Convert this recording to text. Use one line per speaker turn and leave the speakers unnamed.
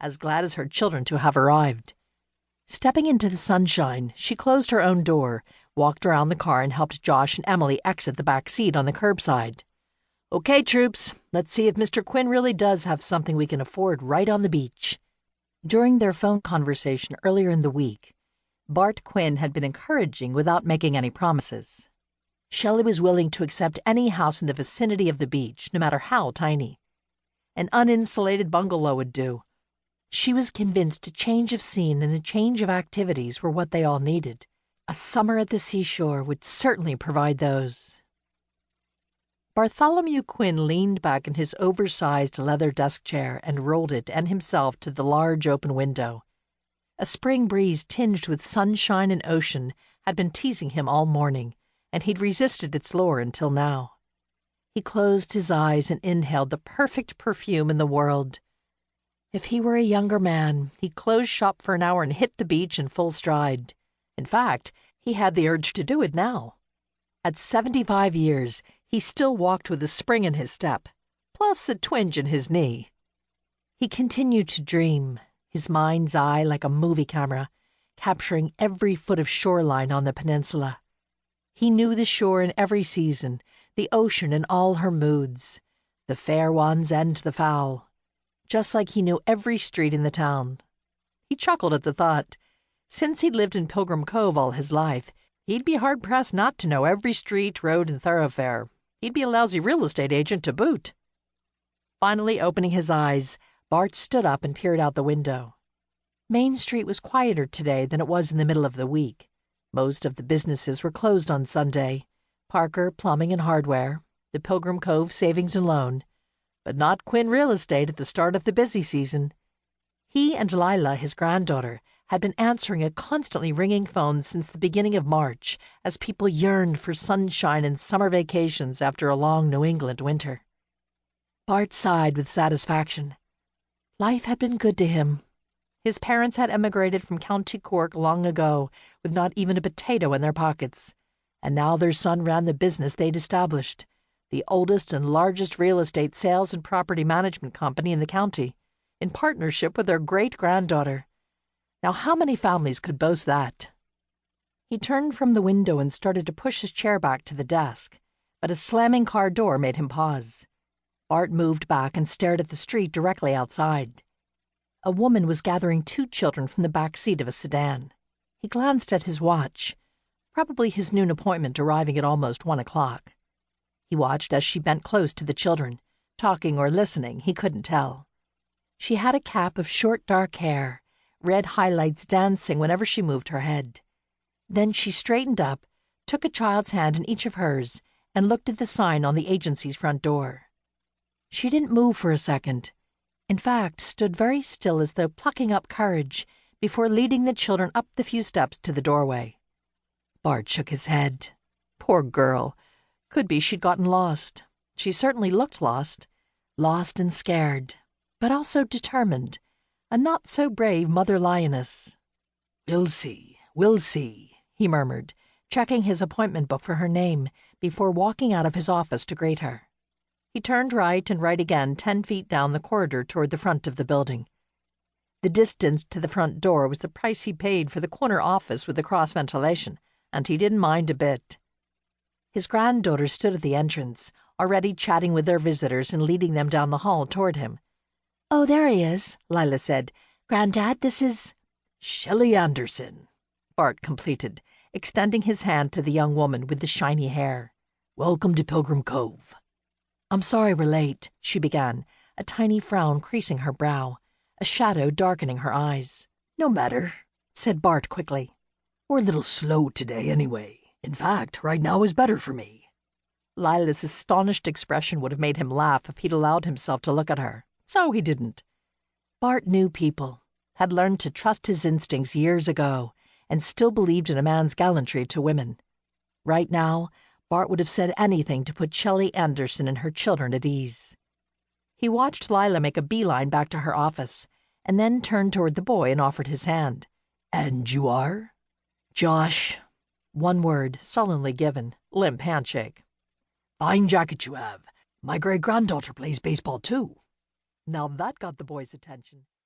as glad as her children to have arrived. Stepping into the sunshine, she closed her own door, walked around the car, and helped Josh and Emily exit the back seat on the curbside. "Okay, troops, let's see if Mr. Quinn really does have something we can afford right on the beach." During their phone conversation earlier in the week, Bart Quinn had been encouraging without making any promises. Shelley was willing to accept any house in the vicinity of the beach, no matter how tiny. An uninsulated bungalow would do. She was convinced a change of scene and a change of activities were what they all needed. A summer at the seashore would certainly provide those. Bartholomew Quinn leaned back in his oversized leather desk chair and rolled it and himself to the large open window. A spring breeze tinged with sunshine and ocean had been teasing him all morning, and he'd resisted its lure until now. He closed his eyes and inhaled the perfect perfume in the world. If he were a younger man, he'd close shop for an hour and hit the beach in full stride. In fact, he had the urge to do it now. At 75 years, he still walked with a spring in his step, plus a twinge in his knee. He continued to dream, his mind's eye like a movie camera, capturing every foot of shoreline on the peninsula. He knew the shore in every season, the ocean in all her moods, the fair ones and the foul, just like he knew every street in the town. He chuckled at the thought. Since he'd lived in Pilgrim Cove all his life, he'd be hard-pressed not to know every street, road, and thoroughfare. He'd be a lousy real estate agent to boot. Finally opening his eyes, Bart stood up and peered out the window. Main Street was quieter today than it was in the middle of the week. Most of the businesses were closed on Sunday. Parker Plumbing and Hardware, the Pilgrim Cove Savings and Loan, but not Quinn Real Estate at the start of the busy season. He and Lila, his granddaughter, had been answering a constantly ringing phone since the beginning of March as people yearned for sunshine and summer vacations after a long New England winter. Bart sighed with satisfaction. Life had been good to him. His parents had emigrated from County Cork long ago, with not even a potato in their pockets, and now their son ran the business they'd established, the oldest and largest real estate sales and property management company in the county, in partnership with their great-granddaughter. Now how many families could boast that? He turned from the window and started to push his chair back to the desk, but a slamming car door made him pause. Bart moved back and stared at the street directly outside. A woman was gathering 2 children from the back seat of a sedan. He glanced at his watch, probably his noon appointment arriving at almost 1 o'clock. He watched as she bent close to the children, talking or listening, he couldn't tell. She had a cap of short dark hair, red highlights dancing whenever she moved her head. Then she straightened up, took a child's hand in each of hers, and looked at the sign on the agency's front door. She didn't move for a second. In fact, stood very still as though plucking up courage before leading the children up the few steps to the doorway. Bart shook his head. Poor girl. Could be she'd gotten lost. She certainly looked lost and scared, but also determined, a not-so-brave mother lioness. We'll see, he murmured, checking his appointment book for her name before walking out of his office to greet her. He turned right and right again 10 feet down the corridor toward the front of the building. The distance to the front door was the price he paid for the corner office with the cross ventilation, and he didn't mind a bit. His granddaughter stood at the entrance, already chatting with their visitors and leading them down the hall toward him. "Oh, there he is," Lila said. "Granddad, this is—" "Shelley Anderson," Bart completed, extending his hand to the young woman with the shiny hair. "Welcome to Pilgrim Cove." "I'm sorry we're late," she began, a tiny frown creasing her brow, a shadow darkening her eyes. "No matter," said Bart quickly. "We're a little slow today anyway. In fact, right now is better for me." Lila's astonished expression would have made him laugh if he'd allowed himself to look at her. So he didn't. Bart knew people, had learned to trust his instincts years ago, and still believed in a man's gallantry to women. Right now, Bart would have said anything to put Shelley Anderson and her children at ease. He watched Lila make a beeline back to her office, and then turned toward the boy and offered his hand. "And you are?" "Josh." One word, sullenly given, limp handshake. "Fine jacket you have. My great-granddaughter plays baseball, too." Now that got the boy's attention.